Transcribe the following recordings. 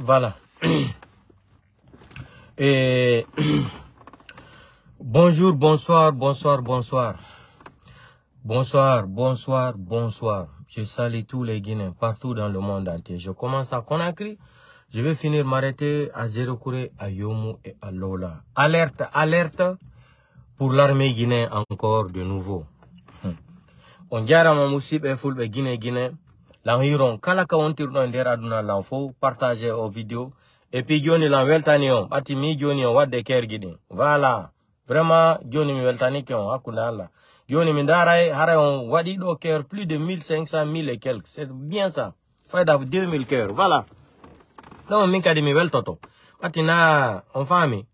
Voilà. Et bonjour, bonsoir, bonsoir, bonsoir. Bonsoir, bonsoir, bonsoir. Je salue tous les Guinéens partout dans le monde entier. Je commence à Conakry. Je vais finir m'arrêter à Zérokouré, à Yomu et à Lola. Alerte, alerte pour l'armée guinéenne encore de nouveau. On diara ma musib e fulbe Guinée. L'environ, kalaka on tire dans der aduna l'info, partager aux vidéos. Et puis Johnny l'en weltani on, ati mi Johnny on wadde ker gidi. Voilà. Vraiment, Johnny mi weltani ki on, hakuna Allah. Johnny mi ndaray, hare on wadi do ker plus de 1500, 1000 et quelques. C'est bien ça. Faida 2000 cœurs. Voilà. Donc, mi kadi mi weltoto. Ati na, on fami.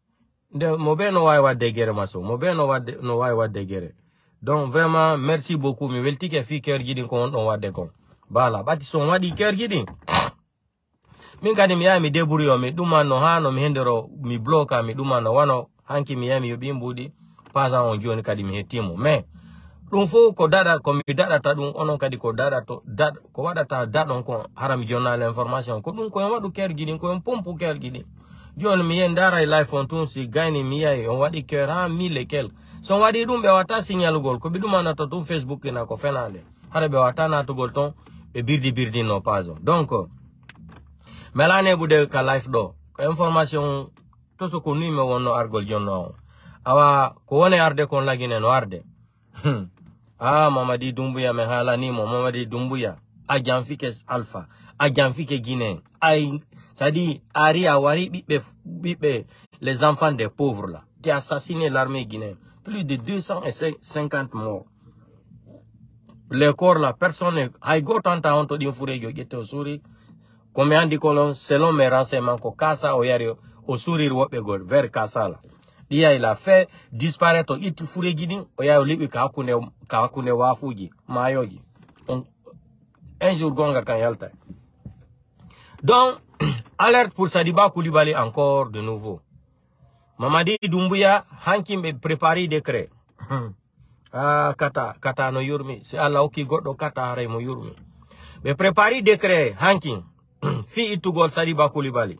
Mobe no wai wadde gere maso. Mobe no wai wadde gere. Donc, vraiment, merci beaucoup. Mi welti ke fi ker gidi kon on wadde kon. Voilà. Bati son wadi ker gidi. Min kadi mi ya mi debrouille mi duma no hano mi hendero mi bloka mi duma no wano hanki mi ya mi yobi mbudi paza on joni kadi mi hetimo mais dum fo ko dada ko mi dada ta dum onon kadi ko dada to dada ko wadata dadon ko haram journal information ko dum ko wadu ker gidi ko pompu ker gidi joni mi yen dara life on tun si gani mi ya on wadi ker ha 1000 et quelques son wadi dum be wata signal gol ko biduma na to Facebook na ko fenale hare be wata na to gol ton e birdi no pazo donc melane bude ka life do information to so ko ni me wonno argol jonno awa ko woni arde kon lagine no arde Mamadi Doumbouya me hala ni mo Mamadi Doumbouya a janfike alpha a janfike Guinée ay sadi ari awari bibe les enfants des pauvres là qui a assassiné l'armée guinéenne plus de 250 morts les corps là personne ay go tanta on to di fure yo gete osuri comme on dit selon mes renseignements, ko Kasa Oyario, au sourire Wopegol, vers Kasa là. Il a fait disparaître it fure gidi, Oya Olibi Kakune Wafuji, Mayogi. Un jour gonga kanyalta. Donc, alerte pour Sadiba Koulibaly encore de nouveau. Mamadi Doumbouya, Hankim est préparé décret. Kata no yurmi, c'est Allah qui godo kata hare mo yurmi. Mais préparé décret, Hankim. Fi itugol Sadiba Koulibaly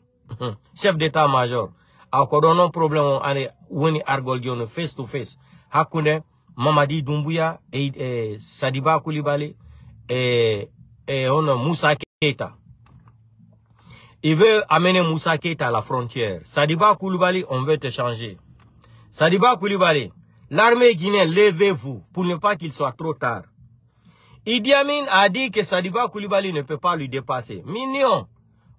chef d'état-major a ko donon problème ane woni argol jono face to face hakune Mamadi Doumbouya et Sadiba Koulibaly et on Moussa Keita. Il veut amener Moussa Keita à la frontière. Sadiba Koulibaly, on veut te changer. Sadiba Koulibaly, l'armée guinéenne, levez-vous pour ne pas qu'il soit trop tard. Idi Amin a dit que Sadiba Koulibaly ne peut pas lui dépasser. Mignon,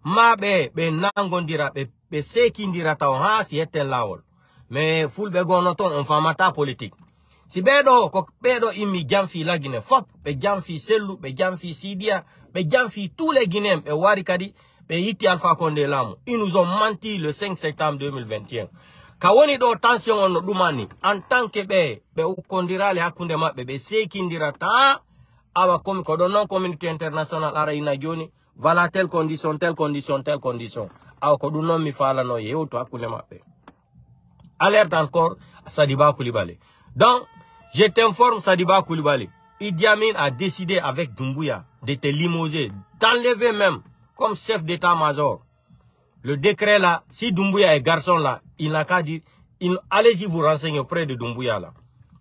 be nangondira be sekindira ta ha si eten lawol. Mais fulbe gonoton on famata politique. Si bedo ko bedo imi jamfi la Guinée fop be jamfi Selou be jamfi Sidia be jamfi tous les Guinéens be warikadi be yiti Alpha Condé Lamu. Ils nous ont menti le 5 septembre 2021. Kawoni do tension on dumani en tant que be ukondira le hakunde mabbe be sekindira ta awa comme non communauté internationale ara ina joni voilà telle condition awa ko non mi fala no ye to akune mappe alerte encore à Sadiba Koulibaly. Donc je t'informe Sadiba Koulibaly, Idi Amin a décidé avec Doumbouya de te limoger, d'enlever même comme chef d'état-major. Le décret là, si Doumbouya est garçon là, il n'a qu'à dire allez-y vous renseigner auprès de Doumbouya là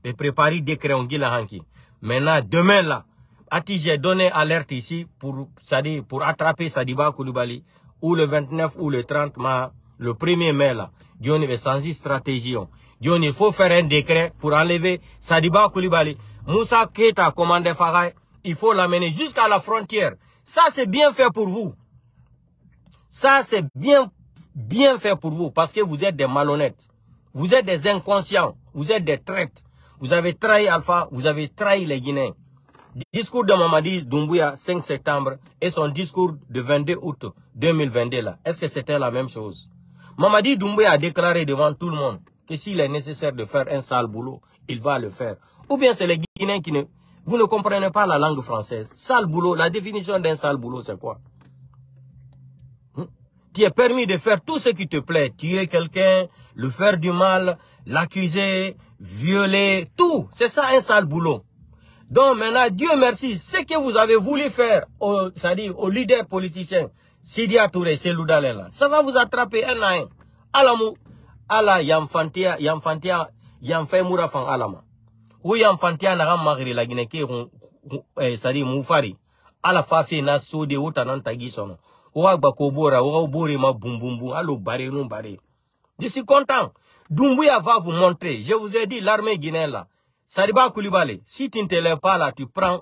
et préparer décret on gila hanki. Maintenant demain là Ati, j'ai donné alerte ici pour attraper Sadiba Koulibaly ou le 29 ou le 30 mai, le 1er mai là. Diony est sans stratégie. Diony, il faut faire un décret pour enlever Sadiba Koulibaly. Moussa Keita, commandé Faray, il faut l'amener jusqu'à la frontière. Ça, c'est bien fait pour vous. Ça, c'est bien fait pour vous parce que vous êtes des malhonnêtes. Vous êtes des inconscients. Vous êtes des traîtres. Vous avez trahi Alpha, vous avez trahi les Guinéens. Discours de Mamadi Doumbouya 5 septembre et son discours de 22 août 2022 là. Est-ce que c'était la même chose? Mamadi Doumbouya a déclaré devant tout le monde que s'il est nécessaire de faire un sale boulot, il va le faire. Ou bien c'est les Guinéens qui vous ne comprenez pas la langue française. Sale boulot, la définition d'un sale boulot c'est quoi? Tu es permis de faire tout ce qui te plaît. Tuer quelqu'un, lui faire du mal, l'accuser, violer, tout. C'est ça un sale boulot. Donc maintenant, Dieu merci, ce que vous avez voulu faire, c'est-à-dire aux leaders politiciens, Sidia Touré, c'est Loudalen là. Ça va vous attraper un à un. Alamou, ala yamfantia, yamfay mourafan alama. Ou yamfantia n'a magri la Guinée qui sadi moufari. Ala fafi na sodi ou tanan tagisono. Ou agba kobora, ou bori ma boum boum boum, alo baré non baré. Je suis content. Doumbouya va vous montrer. Je vous ai dit, l'armée guinéenne là. Sadiba Koulibaly, si tu ne te lèves pas là, tu prends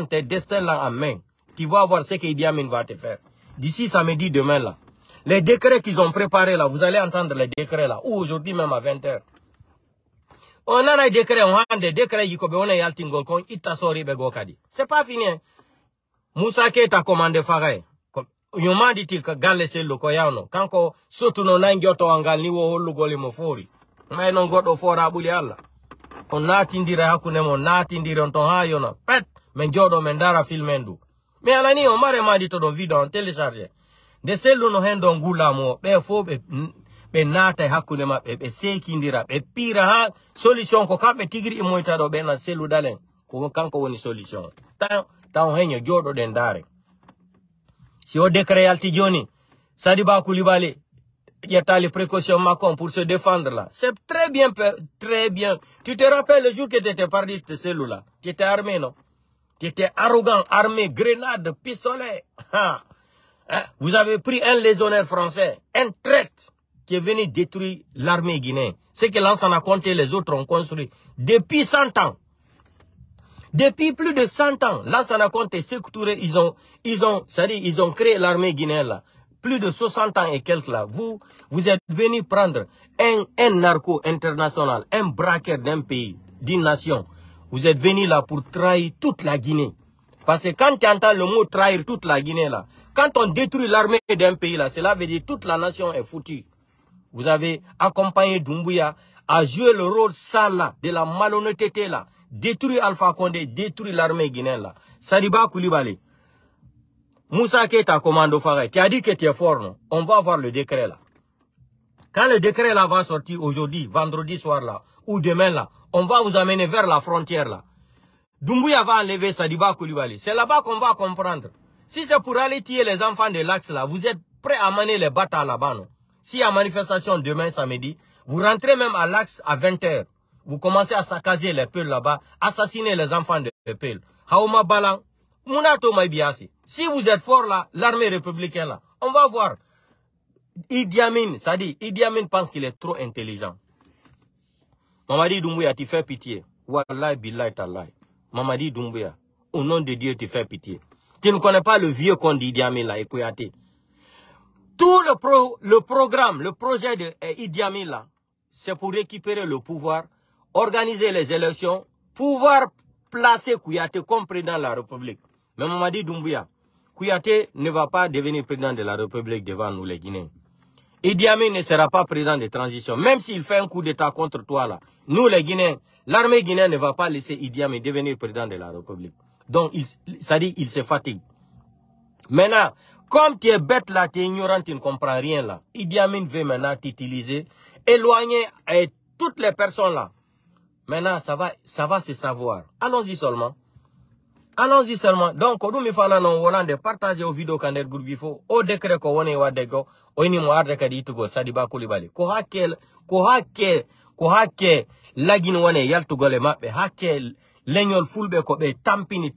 tes destins là en main. Tu vas voir ce que Idi Amin va te faire. D'ici samedi, demain là. Les décrets qu'ils ont préparés là, vous allez entendre les décrets là. Ou aujourd'hui même à 20h. On a des décrets, on a des décrets, on a yaltingol kon itasori begokadi. C'est pas fini. Moussa Keita commandé Faray. Yoma dit que galle c'est le koyano. Kanko sotu no nangyoto angal ni wo holu goli mofori. Mais non godo fora buli alla. On natindira hakune mo natindira on ton hayo na pet men jodo mendara filmendu. Mais alani on mare ma dit to do video on télécharger. De selu no hendo ngula mo be fo be nata hakune ma be sekindira be pira ha solution ko kabe tigri imoita do be na selu dalen. Ko kanko woni solution. Tan henyo jodo den dare. Si au décret Altidjoni, Sadiba Koulibaly, il y a les précautions Macron pour se défendre là. C'est très bien, très bien. Tu te rappelles le jour que tu étais parti de celui-là? Tu étais armé, non? Tu étais arrogant, armé, grenade, pistolet. Vous avez pris un légionnaire français, un traître, qui est venu détruire l'armée guinéenne. Ce que Lansana Conté les autres ont construit depuis 100 ans. Depuis plus de 100 ans, Lansana Conté, Sékou Touré, ils ont créé l'armée guinéenne là. Plus de 60 ans et quelques là. Vous êtes venus prendre un narco international, un braqueur d'un pays, d'une nation. Vous êtes venus là pour trahir toute la Guinée. Parce que quand tu entends le mot trahir toute la Guinée là, quand on détruit l'armée d'un pays là, cela veut dire toute la nation est foutue. Vous avez accompagné Doumbouya à jouer le rôle sale là, de la malhonnêteté là. Détruire Alpha Condé, détruire l'armée guinéenne là. Sadiba Koulibaly. Moussa Keita commando Faray. Tu as dit que tu es fort, non? On va voir le décret là. Quand le décret là va sortir aujourd'hui, vendredi soir là, ou demain là, on va vous amener vers la frontière là. Doumbouya va enlever Sadiba Koulibaly. C'est là-bas qu'on va comprendre. Si c'est pour aller tuer les enfants de l'Axe là, vous êtes prêts à mener les batailles là-bas, non? Si il y a manifestation demain samedi, vous rentrez même à l'Axe à 20h. Vous commencez à saccager les peuls là-bas, assassiner les enfants de peuls. Haouma Balang, Mounato Maibiasi. Si vous êtes fort là, l'armée républicaine là, on va voir. Idi Amin, c'est-à-dire, Idi Amin pense qu'il est trop intelligent. Mamadi Doumbouya, tu fais pitié. Wallahi billahi tallahi. Mamadi Doumbouya, au nom de Dieu, tu fais pitié. Tu ne connais pas le vieux con d'Idi Amin là, Ekouyate. Tout le programme, le projet de Idi Amin là, c'est pour récupérer le pouvoir, organiser les élections, pouvoir placer Kouyaté comme président de la République. Mais Mamadi Doumbouya, Kouyaté ne va pas devenir président de la République devant nous les Guinéens. Idi Amin ne sera pas président de transition. Même s'il fait un coup d'état contre toi là, nous les Guinéens, l'armée guinéenne ne va pas laisser Idi Amin devenir président de la République. Donc, ça dit, il se fatigue. Maintenant, comme tu es bête là, tu es ignorant, tu ne comprends rien là. Idi Amin veut maintenant t'utiliser, éloigner toutes les personnes là. Maintenant, ça va se savoir. Allons-y seulement. Allons-y seulement. Donc, il faut que partager aux vidéos quand il groupe il faut. Au décret qu'on est wa dego, on est moins de kadi tugo Sadiba Koulibaly. Ko hake lagin wane yal tugo le mabe hake lenyol fulbe ko be tampini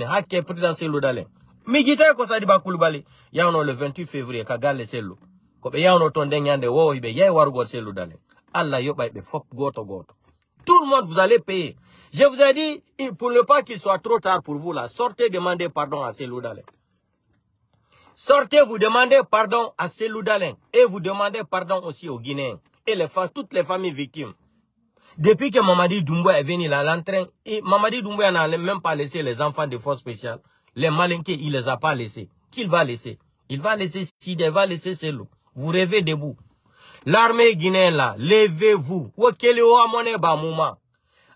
hake présidentiel dalen. Migite ko Sadiba Koulibaly yawno le 28 février ka galle sello. Ko be yawno ton de nyande wo be yay warugol sello dalen. Allah yobay be fop goto. Tout le monde, vous allez payer. Je vous ai dit, pour ne pas qu'il soit trop tard pour vous là, sortez demander pardon à Cellou Dalein. Sortez, vous demandez pardon à Cellou Dalein. Et vous demandez pardon aussi aux Guinéens. Et toutes les familles victimes. Depuis que Mamadi Doumbouya est venu là, l'entrain, Mamadi Doumbouya n'a même pas laissé les enfants de force spéciale. Les malinqués, il les a pas laissés. Qu'il va laisser? Il va laisser Sidi, il va laisser Cellou. Vous rêvez debout. L'armée guinéenne là, levez-vous.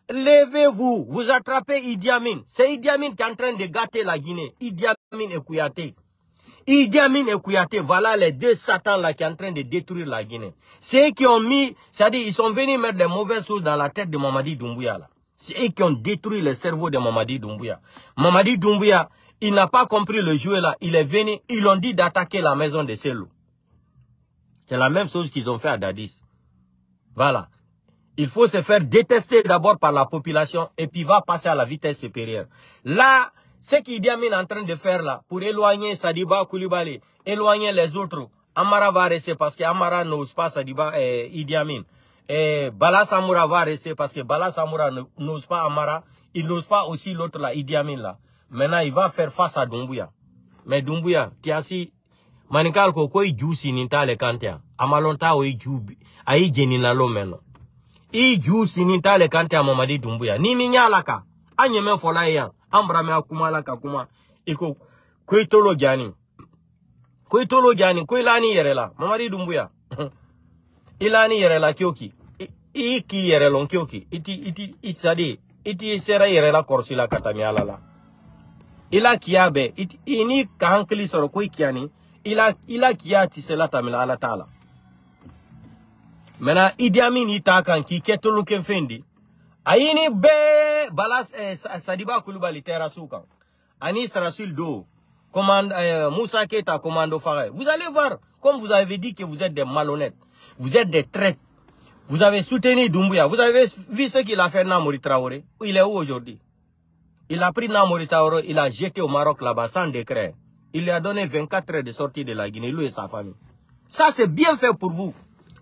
Levez-vous. Vous attrapez Idi Amin. C'est Idi Amin qui est en train de gâter la Guinée. Idi Amin et Kouyaté. Idi Amin et Kouyaté, voilà les deux satans là qui sont en train de détruire la Guinée. C'est eux qui ont mis, c'est-à-dire ils sont venus mettre des mauvaises choses dans la tête de Mamadi Doumbouya là. C'est eux qui ont détruit le cerveau de Mamadi Doumbouya. Mamadi Doumbouya, il n'a pas compris le jeu là. Il est venu, ils l'ont dit d'attaquer la maison de Selou. C'est la même chose qu'ils ont fait à Dadis. Voilà. Il faut se faire détester d'abord par la population et puis va passer à la vitesse supérieure. Là, ce qu'Idi Amin est en train de faire là, pour éloigner Sadiba Koulibaly, éloigner les autres, Amara va rester parce que Amara n'ose pas Sadiba et Idi Amin. Et Bala Samoura va rester parce que Bala Samoura n'ose pas Amara, il n'ose pas aussi l'autre là, Idi Amin là. Maintenant, il va faire face à Doumbouya. Mais Doumbouya, tu as si, Manikal Koko, il joue si Ninta le Kantia. Amalonta, il joue, aïe Jenina Lomeno. Il joue si Ninta le Kantia Mamadi Doumbouya. Ni minya laka. Anye men fola yan. Ambrame akuma laka kuma. Iko, koitolo jani. Koitolo jani, koilani yerela. Mamadi Doumbouya. Ilani yerela kyoki. Iki yerelon kyoki. Iti sera yerela korsila katamiala la. Ila kiabe, ini kahankli soro koi kiani, ila kia tisela tamila ala tala. Mena Idi Amin itakan ki ketolo kemfendi. Aini be balas Sadiba Koulibaly terasukan. Ani Sarasul do. Moussa Keita commando Faré. Vous allez voir, comme vous avez dit que vous êtes des malhonnêtes. Vous êtes des traîtres. Vous avez soutenu Doumbouya. Vous avez vu ce qu'il a fait Namori Traoré. Il est où aujourd'hui? Il a pris Namori Traoré, il a jeté au Maroc là-bas sans décret. Il lui a donné 24 heures de sortie de la Guinée, lui et sa famille. Ça, c'est bien fait pour vous.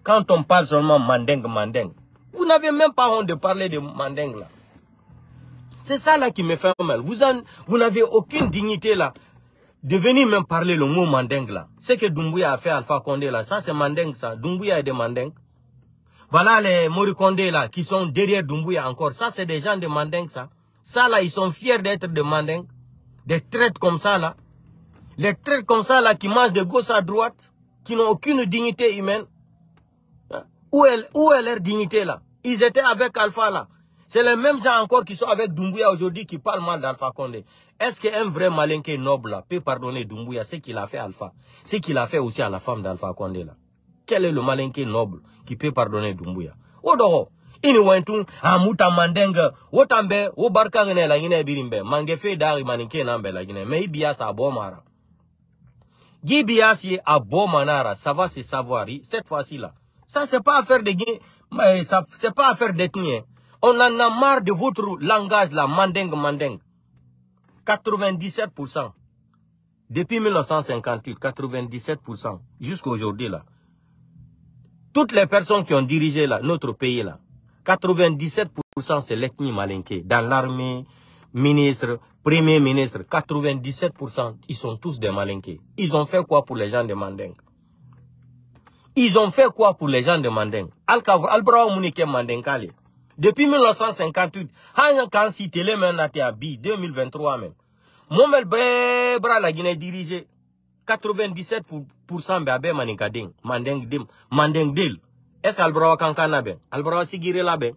Quand on parle seulement Mandeng. Vous n'avez même pas honte de parler de Mandeng là. C'est ça là qui me fait mal. Vous n'avez aucune dignité là de venir même parler le mot Mandeng là. Ce que Doumbouya a fait Alpha Condé là, ça c'est Mandeng ça. Doumbouya est de Mandeng. Voilà les Mori Condé là qui sont derrière Doumbouya encore. Ça c'est des gens de Mandeng ça. Ça là, ils sont fiers d'être de Mandeng. Des traites comme ça là. Les traites comme ça là qui mangent de gauche à droite. Qui n'ont aucune dignité humaine. Où est leur dignité là? Ils étaient avec Alpha là. C'est les mêmes gens encore qui sont avec Doumbouya aujourd'hui qui parlent mal d'Alpha Condé. Est-ce qu'un vrai malinqué noble là, peut pardonner Doumbouya ce qu'il a fait Alpha? Ce qu'il a fait aussi à la femme d'Alpha Condé là. Quel est le malinqué noble qui peut pardonner Doumbouya? Odo. Ini wentu amuta mandenga wotambe wo barka ngene la ngine birimbe mangefe dari maninke nambe la ngine mais bias a bomara gi bias yi a bomanara ça va se savoir cette fois-ci là ça c'est pas affaire de mais ça c'est pas affaire d'ethnie. On en a marre de votre langage là mandeng 97% depuis 1958 97% jusqu'à aujourd'hui là toutes les personnes qui ont dirigé là notre pays là 97% c'est l'ethnie malinké. Dans l'armée, ministre, premier ministre, 97%, ils sont tous des malinqués. Ils ont fait quoi pour les gens de Mandeng? Ils ont fait quoi pour les gens de Mandeng? Albrao Mounike Mandengale. Depuis 1958, quand si télé maintenant à 2023 même. Momel Bebra la Guinée dirigé 97% Babe Manikading, Mandeng Dil. Est-ce Albrao Kankana ben? Albrao Sigire la ben?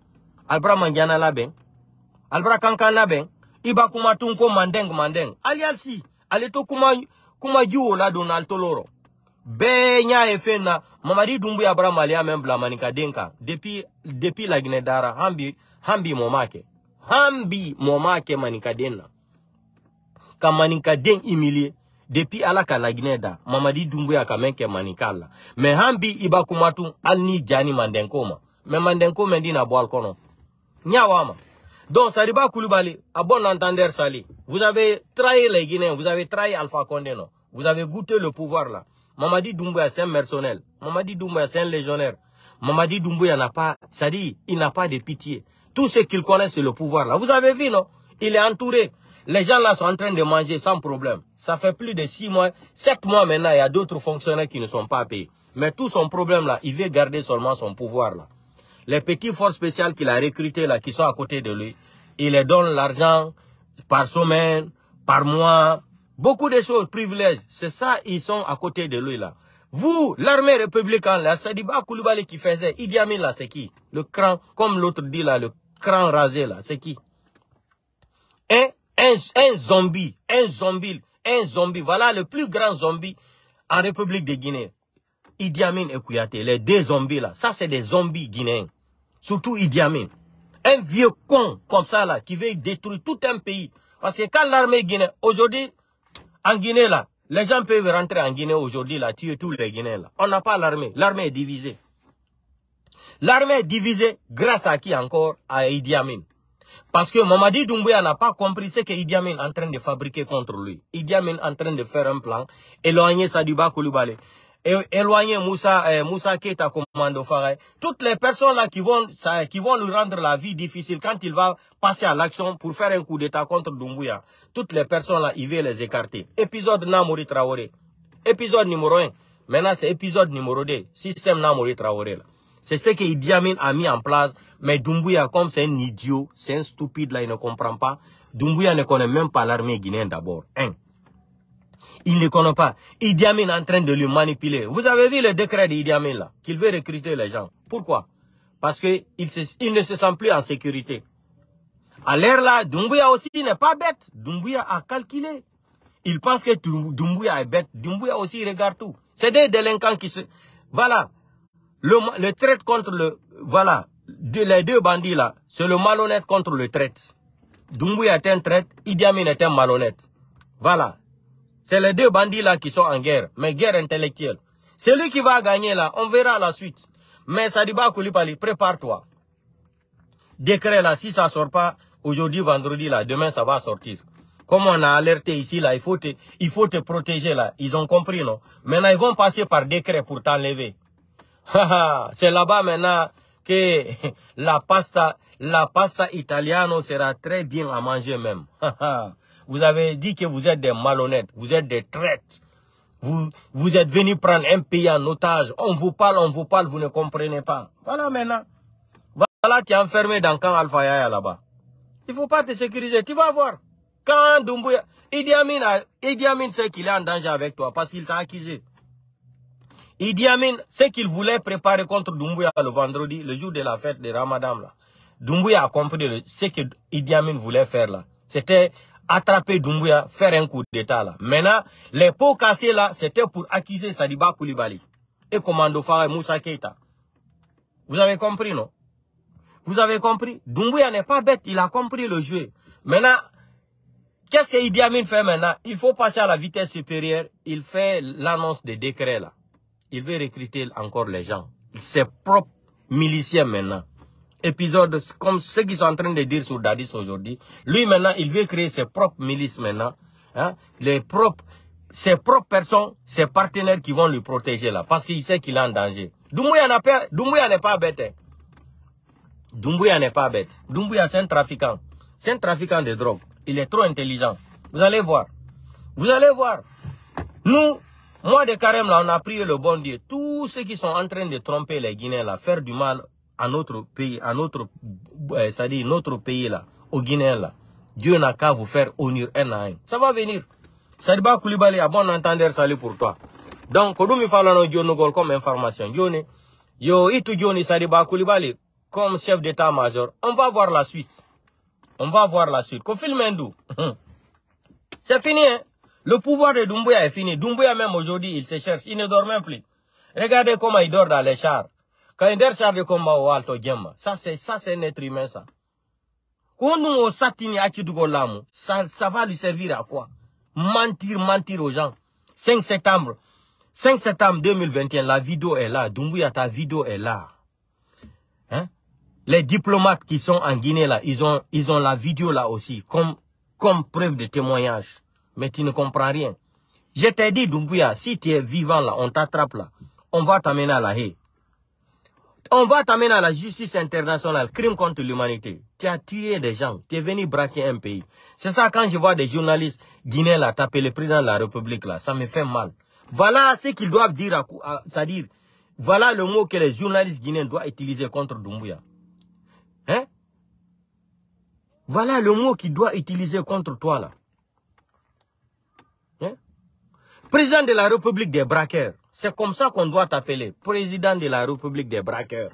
Albrao Mangiana la ben? Albrao Kankana ben? Iba kuma tunko Mandeng. Alialsi, aleto kuma juo la Donald Toloro. Be nya efena, Mamadi Doumbouya Abra Malia même bla Manikadenka. Depuis la Guinée d'Ara, Hambi Momake. Hambi Momake Manikadena. Ka Manikaden humilié. Depuis alaka la Guinée da, Mamadi Doumbouya kamenke manikala. Mais hambi iba kumatu alni jani mandenkoma. Mais mandenko mendi na boal kono. Nyawama. Donc Sadiba Koulibaly, à bon entendeur Sali, vous avez trahi les Guinéens, vous avez trahi Alpha Condé non. Vous avez goûté le pouvoir là. Mamadi Doumbouya c'est un mercenaire. Mamadi Doumbouya c'est un légionnaire. Mamadi Doumbouya n'a pas, ça dit, il n'a pas de pitié. Tout ce qu'il connaît c'est le pouvoir là. Vous avez vu non? Il est entouré. Les gens là sont en train de manger sans problème. Ça fait plus de 6 mois, 7 mois maintenant, il y a d'autres fonctionnaires qui ne sont pas payés. Mais tout son problème là, il veut garder seulement son pouvoir là. Les petites forces spéciales qu'il a recrutées là, qui sont à côté de lui, il les donne l'argent par semaine, par mois, beaucoup de choses, privilèges. C'est ça, ils sont à côté de lui là. Vous, l'armée républicaine là, Sadiba Koulibaly qui faisait, Idi Amin là, c'est qui? Le cran, comme l'autre dit là, le cran rasé là, c'est qui? Un zombie, voilà le plus grand zombie en République de Guinée. Idi Amin et Kouyaté, les deux zombies là, ça c'est des zombies guinéens. Surtout Idi Amin. Un vieux con comme ça là, qui veut détruire tout un pays. Parce que quand l'armée guinéenne, aujourd'hui, en Guinée là, les gens peuvent rentrer en Guinée aujourd'hui là, tuer tous les Guinéens là. On n'a pas l'armée. L'armée est divisée. L'armée est divisée grâce à qui encore? À Idi Amin. Parce que Mamadi Doumbouya n'a pas compris ce que Idi Amin est en train de fabriquer contre lui. Idi Amin est en train de faire un plan, éloigner Sadiba Koulibaly, éloigner Moussa Keita Commando Faray. Toutes les personnes là qui vont lui rendre la vie difficile quand il va passer à l'action pour faire un coup d'état contre Doumbouya. Toutes les personnes là, il veut les écarter. Épisode Namori Traoré. Épisode numéro 1. Maintenant c'est épisode numéro 2. Système Namori Traoré là. C'est ce que Idi Amin a mis en place. Mais Doumbouya, comme c'est un idiot, c'est un stupide là, il ne comprend pas. Doumbouya ne connaît même pas l'armée guinéenne d'abord. Il ne connaît pas. Idi Amin est en train de lui manipuler. Vous avez vu le décret d'Idi Amin là, qu'il veut recruter les gens. Pourquoi? Parce qu'il ne se sent plus en sécurité. À l'ère là, Doumbouya aussi n'est pas bête. Doumbouya a calculé. Il pense que Doumbouya est bête. Doumbouya aussi regarde tout. C'est des délinquants qui se... Voilà. Le traite contre le... Voilà. Les deux bandits là, c'est le malhonnête contre le traite. Doumbouya est un traite, Idi Amin est un malhonnête. Voilà. C'est les deux bandits là qui sont en guerre, mais guerre intellectuelle. Celui qui va gagner là, on verra la suite. Mais Sadiba Koulibaly, prépare-toi. Décret là, si ça sort pas aujourd'hui, vendredi là, demain ça va sortir. Comme on a alerté ici là, il faut te protéger là. Ils ont compris non? Maintenant ils vont passer par décret pour t'enlever. C'est là-bas maintenant que la pasta italiano sera très bien à manger même. Vous avez dit que vous êtes des malhonnêtes, vous êtes des traites. Vous êtes venus prendre un pays en otage. On vous parle, vous ne comprenez pas. Voilà maintenant. Voilà, tu es enfermé dans le camp Alpha Yaya là-bas. Il ne faut pas te sécuriser, tu vas voir. Quand Doumbouya, Idi Amin sait qu'il est en danger avec toi parce qu'il t'a accusé. Idi Amin, ce qu'il voulait préparer contre Doumbouya le vendredi, le jour de la fête de Ramadan là. Doumbouya a compris ce que Idi Amin voulait faire là. C'était attraper Doumbouya, faire un coup d'état là. Maintenant, les pots cassés là, c'était pour accuser Sadiba Koulibaly et Commando Faray Moussa Keita. Vous avez compris non? Vous avez compris? Doumbouya n'est pas bête, il a compris le jeu. Maintenant, qu'est-ce que Idi Amin fait maintenant? Il faut passer à la vitesse supérieure. Il fait l'annonce des décrets là. Il veut recruter encore les gens. Ses propres miliciens maintenant. Épisode comme ceux qui sont en train de dire sur Dadis aujourd'hui. Lui maintenant, il veut créer ses propres milices maintenant. Hein? Ses propres personnes, ses partenaires qui vont lui protéger là. Parce qu'il sait qu'il est en danger. Doumbouya n'est pas bête. Hein? Doumbouya n'est pas bête. Doumbouya c'est un trafiquant. C'est un trafiquant de drogue. Il est trop intelligent. Vous allez voir. Vous allez voir. Nous, moi de Carême là, on a prié le bon Dieu. Tous ceux qui sont en train de tromper les Guinéens là, faire du mal à notre pays, c'est-à-dire notre pays là, aux Guinéens là. Dieu n'a qu'à vous faire honneur un à un. Ça va venir. Sadiba Koulibaly, à bon entendeur, salut pour toi. Donc, Kodumi Falano Dionogol comme information. Yo, Itu Dioni Sadiba Koulibaly comme chef d'état-major. On va voir la suite. On va voir la suite. Kofi Mendou. C'est fini, hein. Le pouvoir de Doumbouya est fini. Doumbouya même aujourd'hui, il se cherche. Il ne dort même plus. Regardez comment il dort dans les chars. Quand il dort char de combat au Alto Djemma. Ça, c'est un être humain, ça. Quand nous, ça va lui servir à quoi? Mentir aux gens. 5 septembre 2021, la vidéo est là. Doumbouya, ta vidéo est là. Hein? Les diplomates qui sont en Guinée là, ils ont la vidéo là aussi, comme preuve de témoignage. Mais tu ne comprends rien. Je t'ai dit, Doumbouya, si tu es vivant là, on t'attrape là, on va t'amener à la haie. On va t'amener à la justice internationale, crime contre l'humanité. Tu as tué des gens, tu es venu braquer un pays. C'est ça quand je vois des journalistes guinéens là taper le président de la République là, ça me fait mal. Voilà ce qu'ils doivent dire, c'est-à-dire, voilà le mot que les journalistes guinéens doivent utiliser contre Doumbouya. Hein? Voilà le mot qu'ils doivent utiliser contre toi là. Hein? Président de la République des braqueurs. C'est comme ça qu'on doit t'appeler. Président de la République des braqueurs.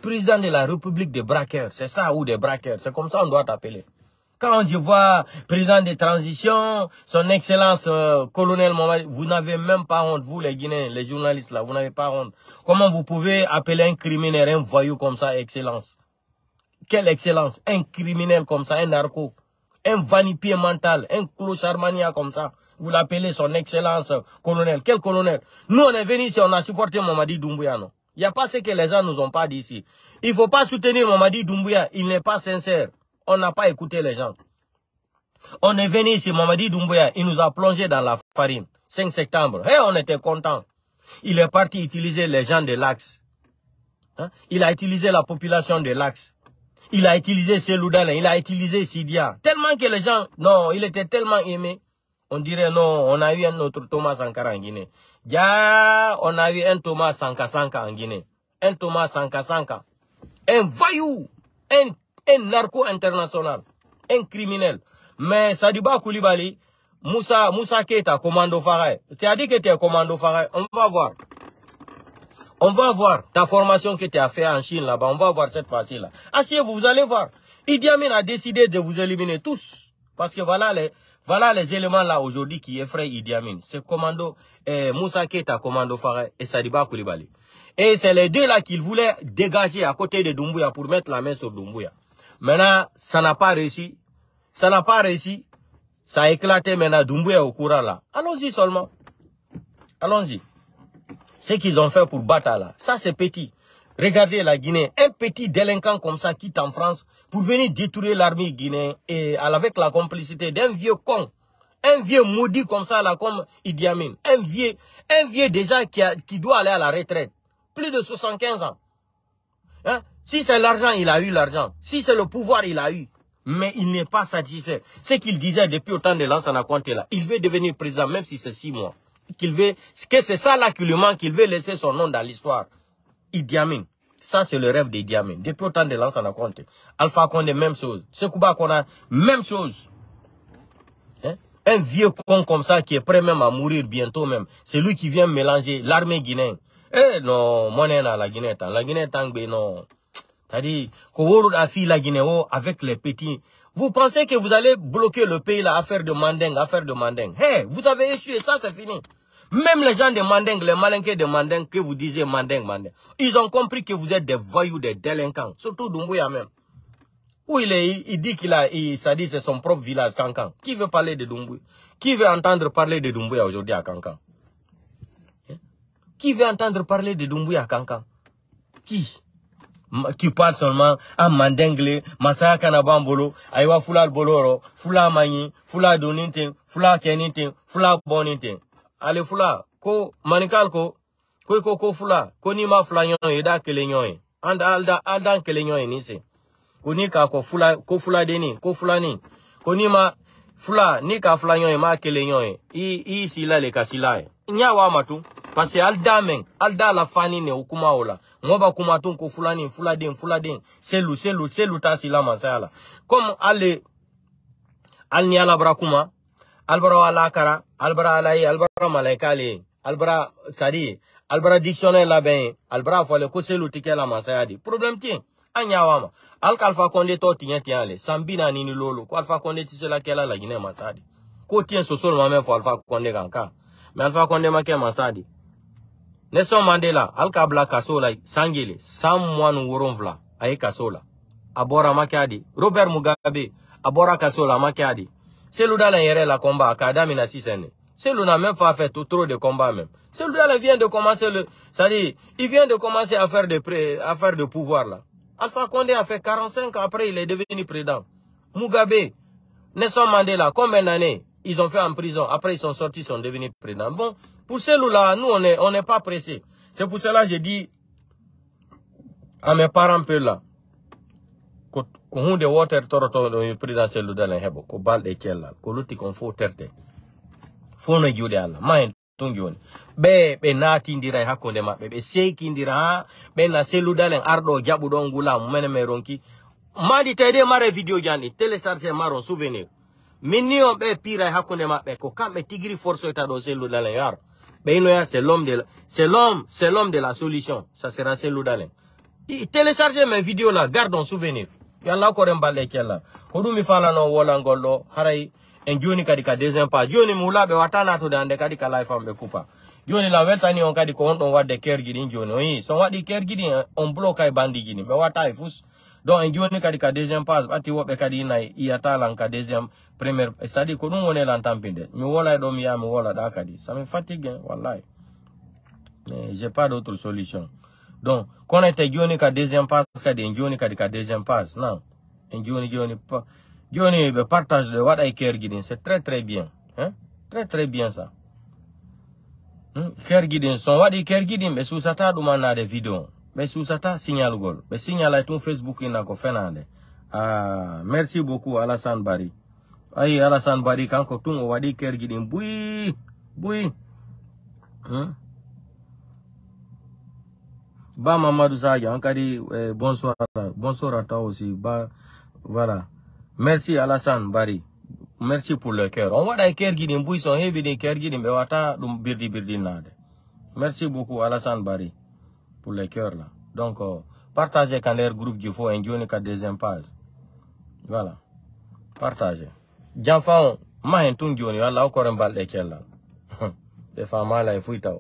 Président de la République des braqueurs. C'est ça ou des braqueurs. C'est comme ça qu'on doit t'appeler. Quand je vois président de transition, son excellence colonel Mamadi, vous n'avez même pas honte, vous les Guinéens, les journalistes là, vous n'avez pas honte. Comment vous pouvez appeler un criminel, un voyou comme ça, excellence? Quelle excellence. Un criminel comme ça, un narco. Un vanipier mental, un clochard-mania comme ça. Vous l'appelez son excellence colonel. Quel colonel? Nous, on est venus ici, on a supporté Mamadi Doumbouya, non? Il n'y a pas ce que les gens nous ont pas dit ici. Il ne faut pas soutenir Mamadi Doumbouya. Il n'est pas sincère. On n'a pas écouté les gens. On est venu ici, Mamadi Doumbouya, il nous a plongé dans la farine. 5 septembre. Et on était contents. Il est parti utiliser les gens de l'Axe. Hein? Il a utilisé la population de l'Axe. Il a utilisé Seloudalen, il a utilisé Sidia. Tellement que les gens, non, il était tellement aimé. On dirait non, on a eu un autre Thomas Sankara en Guinée. Ya, on a eu un Thomas Sanka en Guinée. Un Thomas Sanka. Un voyou. Un narco international. Un criminel. Mais Sadiba Koulibaly, Moussa Keita, commando Faray. Tu as dit que tu es commando Faray. On va voir. On va voir ta formation que tu as fait en Chine là-bas. On va voir cette fois-ci-là. Asseyez-vous, vous allez voir. Idi Amin a décidé de vous éliminer tous. Parce que voilà les éléments là aujourd'hui qui effraient Idi Amin. C'est commando Moussa Keita, commando Faray et Sadiba Koulibaly. Et c'est les deux là qu'il voulait dégager à côté de Doumbouya pour mettre la main sur Doumbouya. Maintenant, ça n'a pas réussi. Ça n'a pas réussi. Ça a éclaté maintenant Doumbouya au courant là. Allons-y seulement. Allons-y. Ce qu'ils ont fait pour Bata là, ça c'est petit. Regardez la Guinée, un petit délinquant comme ça quitte en France pour venir détruire l'armée guinéenne et avec la complicité d'un vieux con, un vieux maudit comme ça là, comme Idi Amin, un vieux déjà qui doit aller à la retraite, plus de 75 ans. Hein? Si c'est l'argent, il a eu l'argent. Si c'est le pouvoir, il a eu. Mais il n'est pas satisfait. Ce qu'il disait depuis autant de Lansana Conté là, il veut devenir président même si c'est 6 mois. Que c'est ça là qui lui manque, qu'il veut laisser son nom dans l'histoire. Idi Amin. Ça, c'est le rêve d'Idi Amin. Depuis autant de Lansana Conté. Alpha Condé, même chose. Sekouba Kona, même chose. Hein? Un vieux con comme ça qui est prêt même à mourir bientôt même. C'est lui qui vient mélanger l'armée guinéenne. Eh non, mon la Guinée, la Guinée tangbe non. C'est-à-dire, la Guinée avec les petits. Vous pensez que vous allez bloquer le pays là, affaire de Mandeng. Hey, vous avez échoué, ça c'est fini. Même les gens de Mandeng, les malinqués de Mandeng, que vous disiez Mandeng. Ils ont compris que vous êtes des voyous, des délinquants. Surtout Doumbouya même. Où il dit ça dit c'est son propre village, Kankan. Qui veut parler de Doumbouya? Qui veut entendre parler de Doumbouya aujourd'hui à Kankan? Qui veut entendre parler de Doumbouya à Kankan? Qui parle seulement à Mandengle, Masaya Kanabambolo, Aywa Fula Boloro, Fula Mani, Fula Doninting, Fula Keninting, Fula Boninting. Allez Fula, ko Manikal ko Fula, ko Nima Flayon Eda Kelenyon, Aldan Kelenyon Nisi. Ko Nika ko Fula Deni, ko Fulani, ko Nima Fula, Nika Flayon Ma Kelenyon, Sila le Kasila. Nyawa matu, parce que Alda la fani ne ukuma ola. Ngoba kumatun ko fulani, fuladin, selu ta sila masala. Comme al ni alabra kuma, albara ala kara, albara alai, albara malaikali, albara sadi, albara dictionnaire la ben, albara fole ko selu tike la masayadi. Problème tien, anyawama. Alfa Condé to tien le, sambina nini lolo, ko Alpha Condé tisela kela la Guinée masadi. Ko tien so seulement même pour Alpha Condé kanka. Mais Alpha Condé make masadi. Nelson Mandela, Alkabla Kasola, Sangele, Samwan Woronvla, Ae Kasola, Abora Makadi, Robert Mugabe, Abora Kasola Makadi. Seloudalen yere la combat, Kadami na 6 années. Selou n'a même pas fait trop de combats même. Seloudalen vient de commencer il vient de commencer à faire de pouvoir là. Alpha Condé a fait 45 ans après, il est devenu président. Mugabe, Nelson Mandela, combien d'années ils ont fait en prison? Après, ils sont sortis, ils sont devenus présidents. Bon, pour celui-là, nous, on n'est pas pressés. C'est pour cela que j'ai dit à mes parents peu là. Qu'on de water toroto le président celui-là, hebo, qu'on balle de quel là, qu'on lutte qu'on faut terte. Faut ne jude alla, main tungion. Be nati ndira hakonde ma, be seki ndira, be na celui-là ardo jabu dongula, mene meronki. Madi tede mare video jani, télécharger maron souvenir. Minimum be pira hakonde ma be ko kambe tigri force eta do celui-là yar. C'est l'homme de la solution. Ça sera celui-là. Téléchargez mes vidéos là, garde en souvenir. Yalla ko remballe kella. Hodu mi fala no wola ngollo haray en joni kadi ka deuxième pas. Joni mula be watana to dande kadi ka life am be kupa. Joni la weltani on kadi ko on don wadde ker gidi joni. Oui, so wadi ker gidi on bloquer bandi gidi. Be wata fus donc en joni kadi ka deuxième phase ɓatti woɓɓe kadi nayi iyatalan ka deuxième première c'est à dire ko ɗum woni lan tampinde mi wolay ɗo mi yaha mi wola ɗa kadi ça me fatigue hein, wallahi mais j'ai pas d'autre solution donc kono te joni ka deuxième phase kadi en joni kadi ka deuxième phase non en joni joni ɓe partage de waɗa e kerguiɗin c'est très bien hein? Très bien ça kerguiɗin son waɗi kerguiɗin ɓe susata ɗumannade vidéo ɓe susata signalugol ɓe signala tun Facebook ina ko fenade merci beaucoup Alassane Bari ayi Alassane Bari kanko tun o waɗi kerguiɗin buyi ba Mamadou Sadio on kadi bonsoir à toi aussi ba voilà merci Alassane Bari merci pour le cœur on waɗa e kerguiɗin buyi son heeɓi ɗin kerguiɗin ɓe wata ɗum birdi nade merci beaucoup Alassane Bari pour le cœur là donc partagez quand leur groupe du faut en joni ka deuxième page voilà partagez janfan ma hen tun joni walla o koren balɗe cellal ɓe famala e fuytaw